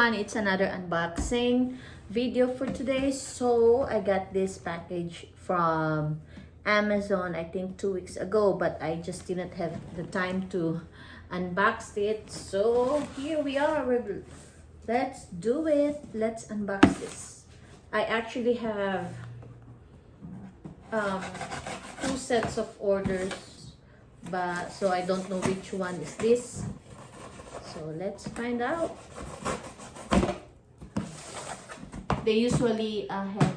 everyone, it's another unboxing video for today. So I got this package from Amazon I think 2 weeks ago, but I just didn't have the time to unbox it. So here we are. Let's do it. Let's unbox this. I actually have 2 sets of orders, but so I don't know which one is this. So let's find out. They usually have,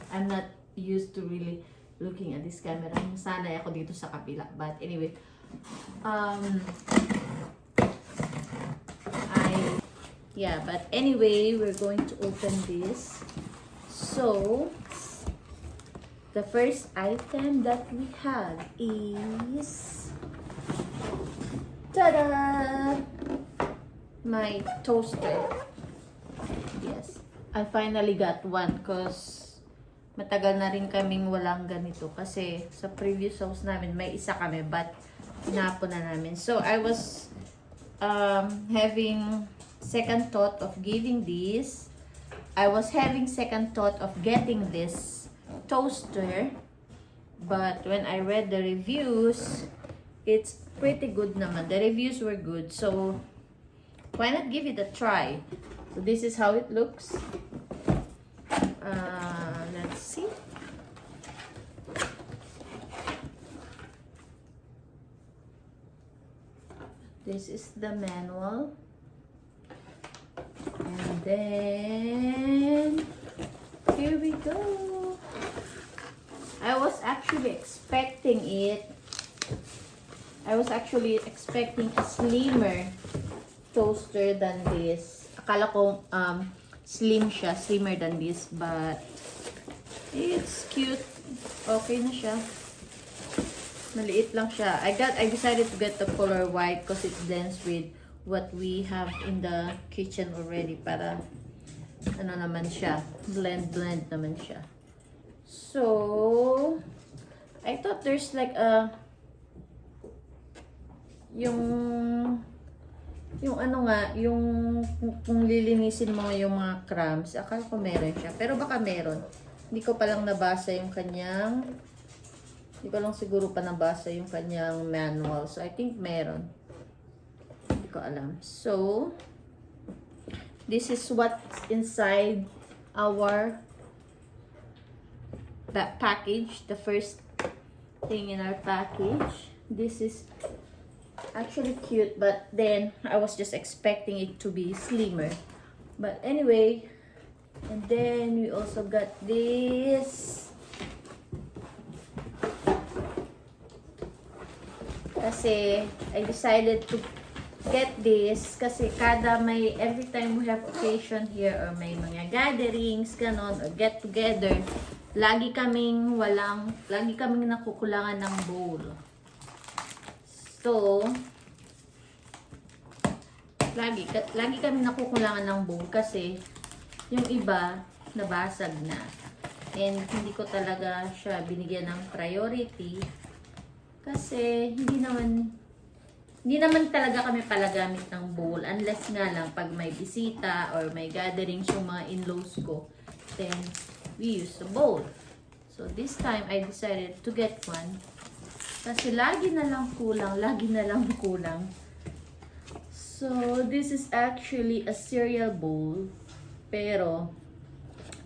I'm not used to really looking at this camera. Sanay ako dito sa kabila. But anyway, but anyway, we're going to open this. So, the first item that we have is, ta-da! My toaster. Yes, I finally got one because matagal na rin kaming walang ganito kasi sa previous house namin may isa kami but hinapon na namin. So I was having second thought of giving this. I was having second thought of getting this toaster, but when I read the reviews, it's pretty good naman. The reviews were good, so why not give it a try? So this is how it looks. Let's see. This is the manual. And then here we go. I was actually expecting a slimmer toaster than this. Akala ko slimmer than this, but it's cute. Okay na siya. Maliit lang siya. I decided to get the color white because it blends with what we have in the kitchen already, para ano naman siya, blend naman siya. So I thought there's like yung ano nga, yung kung lilinisin mo yung mga crumbs, akala ko meron siya. Pero baka meron. Hindi ko pa lang nabasa yung kanyang, hindi ko lang siguro pa nabasa yung kanyang manual. So, I think meron. Hindi ko alam. So, this is what's inside our package. The first thing in our package. This is actually cute, but then I was just expecting it to be slimmer. But anyway, and then we also got this. Kasi I decided to get this kasi every time we have occasion here or may mga gatherings, ganon, or get together, lagi kaming nakukulangan ng bowl. So, lagi kami nakukulangan ng bowl kasi yung iba nabasag na. And hindi ko talaga siya binigyan ng priority kasi hindi naman talaga kami palagamit ng bowl unless nga lang pag may bisita or may gatherings yung mga in-laws ko, then we use the bowl. So this time I decided to get one. Kasi lagi na lang kulang. So, this is actually a cereal bowl. Pero,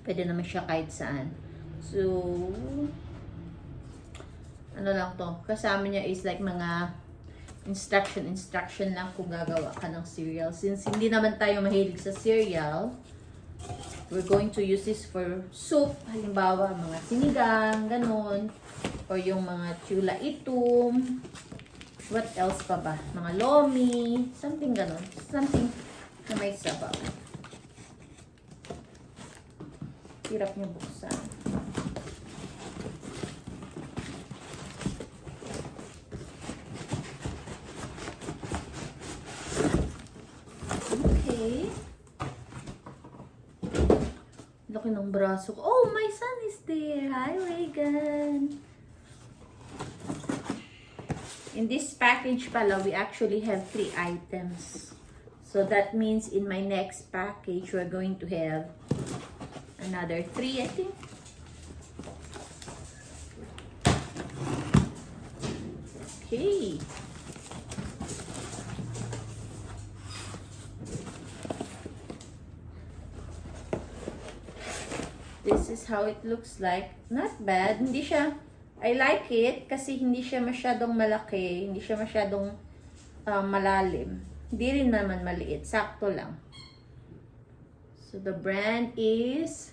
pwede naman siya kahit saan. So, ano lang to. Kasama niya is like mga instruction lang kung gagawa ka ng cereal. Since hindi naman tayo mahilig sa cereal, we're going to use this for soup. Halimbawa, mga sinigang, ganon. Or yung mga chula itum. What else pa ba? Mga lomi. Something ganon. Something na may sabaw. Hirap niya buksan. Okay. Laki ng braso ko. Oh, my son is there. Hi, Reagan. In this package pala, we actually have 3 items. So that means in my next package, we're going to have another 3, I think. Okay. This is how it looks like. Not bad. Hindi siya, I like it kasi hindi siya masyadong malaki, hindi siya masyadong malalim. Hindi rin naman maliit. Sakto lang. So the brand is,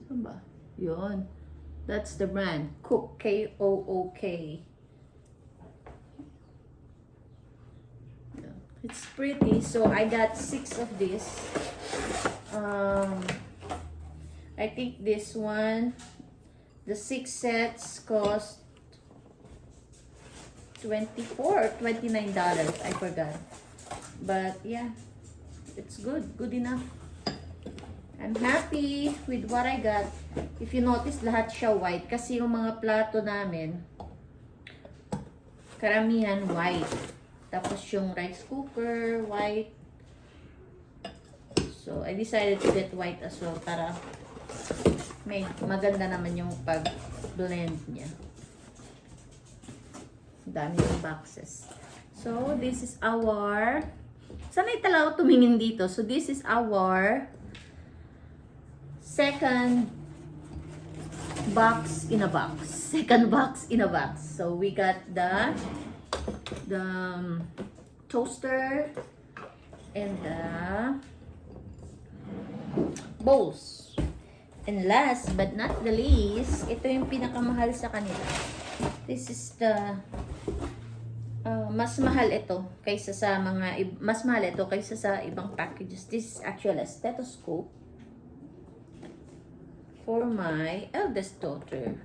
ano ba? Yun. That's the brand. Kook. K-O-O-K. It's pretty. So I got 6 of this. I think this one, the 6 sets cost $24 or $29. I forgot. But yeah, it's good. Good enough. I'm happy with what I got. If you notice, lahat siya white. Kasi yung mga plato namin, karamihan white. Tapos yung rice cooker, white. So, I decided to get white as well para may maganda naman yung pag-blend niya. Dami yung boxes. So, this is our... Sanay talaga tumingin dito. So, this is our second box in a box. Second box in a box. So, we got the toaster and the bowls. And last but not the least, ito yung pinakamahal sa kanila. This is the mas mahal ito kaysa sa ibang packages. This is actually a stethoscope for my eldest daughter.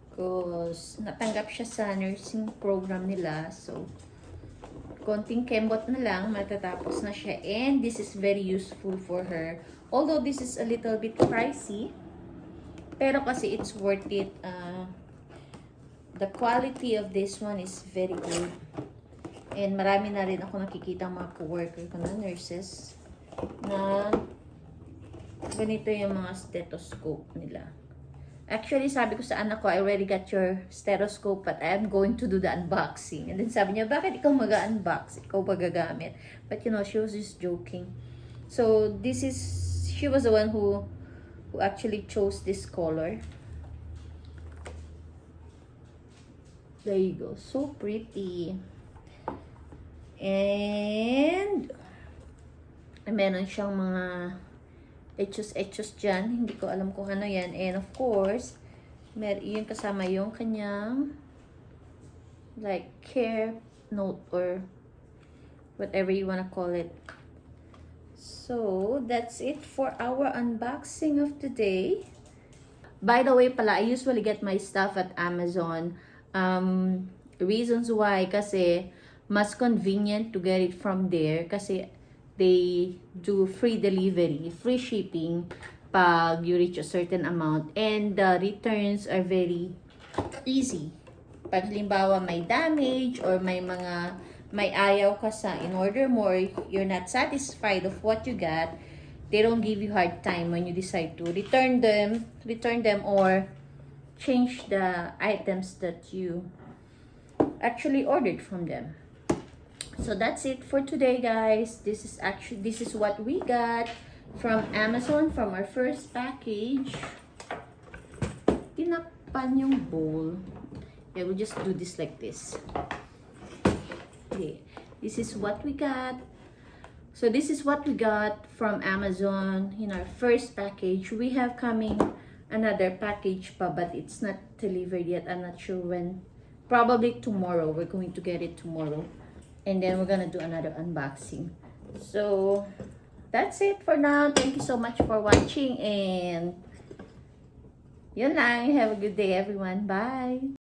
Because natanggap siya sa nursing program nila. So, konting kembot na lang, matatapos na siya. And this is very useful for her. Although this is a little bit pricey, pero kasi it's worth it. The quality of this one is very good. And marami na rin ako nakikita mga co-worker ko na nurses na ganito yung mga stethoscope nila. Actually, sabi ko sa anak ko, I already got your stethoscope, but I am going to do the unboxing. And then sabi niya, bakit ikaw mag-unbox? Ikaw ba gagamit? But you know, she was just joking. So, she was the one who actually chose this color. There you go. So pretty. And meron siyang mga etchos dyan. Hindi ko alam kung ano yan. And of course, yung kasama yung kanyang like care note or whatever you wanna call it. So, that's it for our unboxing of today. By the way pala, I usually get my stuff at Amazon. Reasons why, kasi mas convenient to get it from there kasi they do free delivery, free shipping pag you reach a certain amount, and the returns are very easy. Pag halimbawa may damage or may ayaw ka sa in-order mo, or you're not satisfied of what you got, they don't give you hard time when you decide to return them or change the items that you actually ordered from them. So that's it for today, guys. This is what we got from Amazon, from our first package. Tinakpan yung bowl. Yeah, we'll just do this like this. Okay, this is what we got. So this is what we got from Amazon in our first package. We have coming another package pa, but it's not delivered yet. I'm not sure when. Probably tomorrow. We're going to get it tomorrow. And then we're gonna do another unboxing. So that's it for now. Thank you so much for watching, and yun lang. Have a good day, everyone. Bye.